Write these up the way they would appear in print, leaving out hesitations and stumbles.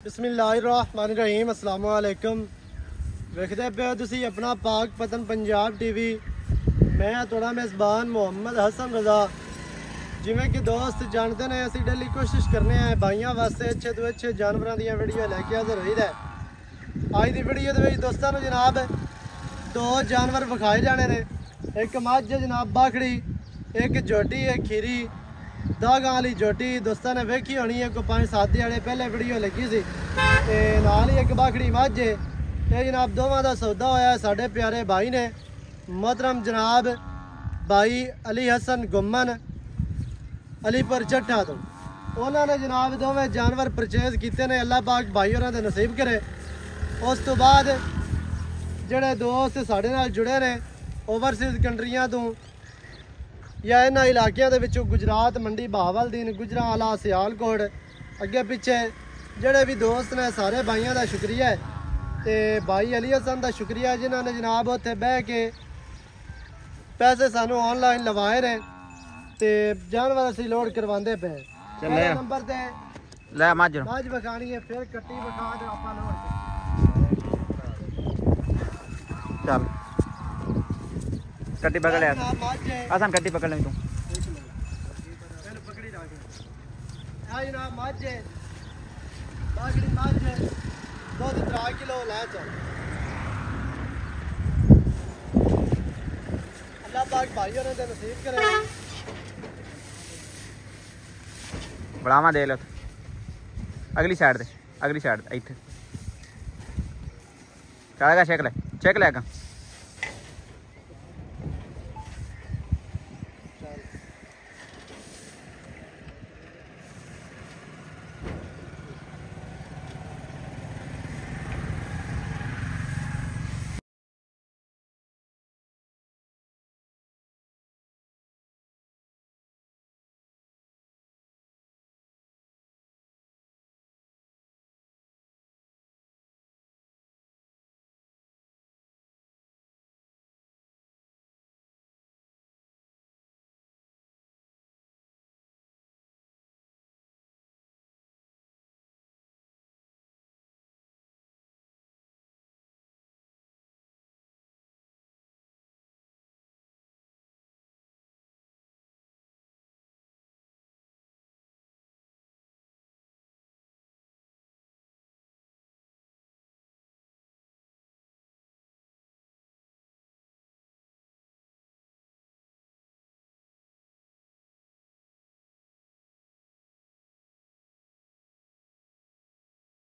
बिस्मिल्लाहिर्रहमानिर्रहीम अस्सलाम वालेकुम। वेखदे पे तुसी अपना पाक पतन पंजाब टीवी। मैं थोड़ा मेज़बान मोहम्मद हसन रज़ा। जिमें कि दोस्त जानते हैं असी डेली कोशिश करने हैं भाइयों वास्ते अच्छे तो अच्छे जानवरों दी वीडियो लैके हाज़र होई दा। अज की वीडियो दे विच दोस्तों नूं जनाब दो जानवर विखाए जाने ने। एक मझ जनाब बाखड़ी, एक झोटी एक खीरी। दागां वाली झोटी दोस्तों ने वेखी होनी है, कोई 5-7 दिहाड़े पहले वीडियो लगी सी। नाल ही एक बाखड़ी मझ है। ये जनाब दोवां दा सौदा होया साडे प्यारे भाई ने मोहतरम जनाब भाई अली हसन गुम्मन अलीपुर चट्ठा तो। उन्होंने जनाब दोवें जानवर परचेज किए ने। अल्लाह पाक भाई होरां दे नसीब करे। उस तो बाद जिहड़े दोस्त साडे नाल जुड़े ने ओवरसीज़ कंट्रियां तो या इन्होंने इलाकों के विचों गुजरात मंडी बहावलदीन गुजरांवाला सियालकोट अगे पिछे जोड़े भी दोस्त ने सारे भाइयों का शुक्रिया है। तो भाई अली हसन का शुक्रिया जिन्होंने जनाब उत्थे बह के पैसे सानू ऑनलाइन लवाए ने। तो जानवर असी लोड करवाते पे नंबर से लै मझ विखानी है, फिर कट्टी विखा दो आप चल कट्टी पकड़ लिया। आसान कट्टी पकड़ लें तू पकड़ी जनाब मझ बागड़ी मझ 2-3 किलो लै चल। अल्लाह पाक भाई होने दे नसीब करे। बढ़ावा दे लो अगली साइड दे, अगली साइड इत्थे चलेगा। चेक लेगा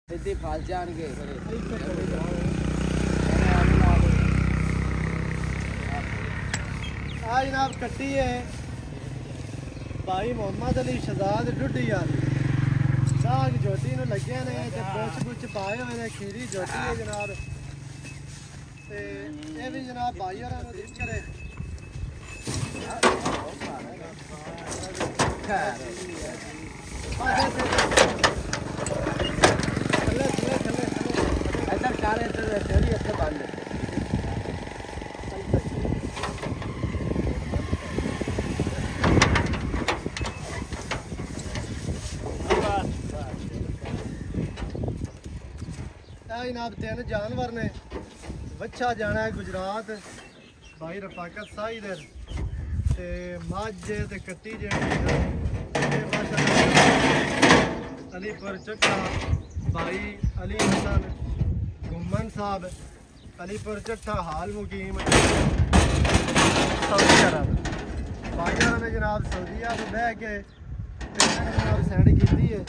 सीधी फाल जान के जनाब कट्टी है भाई मोहम्मद अली शहजाद डुडी वाली साग झोटी नूं लगे ने पुछ पाए हुए ने। खीरी झोटी है जनाब। ये भी जनाब भाई होरां नूं दिल करे। जनाब 3 जानवर ने। बच्चा जाना है गुजरात भाई रफाकत साई दे ते मझ ते कट्टी अलीपुर चट्ठा भाई अली हसन गुम्मन साहब अलीपुर चट्ठा हाल मुकीम सऊदी अरब। भाइयों ने जनाब सऊदीया तो बह के जनाब सेंड की है।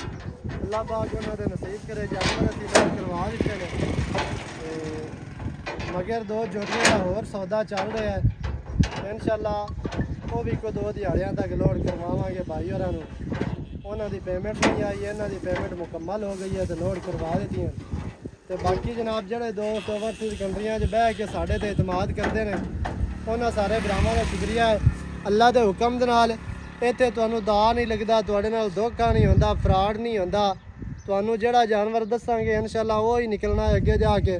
अल्लाह पाक उन्होंने नसीब करे। जानवर असी लोड करवा दिते ने। मगर 2 जोड़ियों का होर सौदा चल रहा है। इंशाअल्लाह वो भी कोई 2 दिहाड़ियों तक लोड करवावांगे भाई होरां नूं। उन्हां दी पेमेंट नहीं आई, इन्हां दी पेमेंट मुकम्मल हो गई है तो लोड करवा दी है। तो बाकी जनाब जोड़े दोस्त ओवरसीज़ कंट्रियां बह के साढ़े ते एतमाद करते हैं उन्होंने सारे भरावां का शुक्रिया है। अल्लाह के हुक्म दे नाल इत्थे तुहानूं दा नहीं लगदा, तुहाडे नाल धोखा नहीं होंदा, फ्रॉड नहीं होंदा। तुहानूं जिहड़ा जानवर दसांगे इंशाअल्लाह वो ही निकलना है। अगे जाके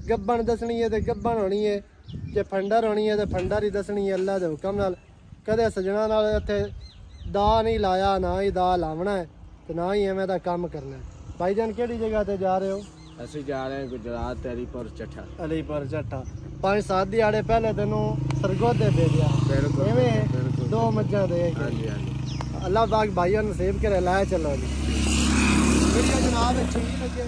गब्बन दसनी है तो गब्बन होनी है, जे फंडर होनी है तो फंडर ही दसनी है। अल्लाह के हुक्म नाल कदे सजना नाल इत्थे दा नहीं लाया, ना ही दा लावना है तो ना ही एवें दा काम करना है। भाईजान केड़ी जगह ते जा रहे हो? ਅਸੀਂ ਜਾ ਰਹੇ ਹਾਂ ਗੁਜਰਾਤ ਹਰੀਪੁਰ ਚੱਠਾ। अलीपुर झट्टा 5-7 दिहाड़े पहले तेनों सरगोदे भेजा बिल्कुल एवें बिल्कुल। 2 मज्जां दे के। ਹਾਂਜੀ ਹਾਂਜੀ। अल्लाह पाक भाइयों नसीब करे लाए चलो जी। वीडियो जनाब अच्छी लगे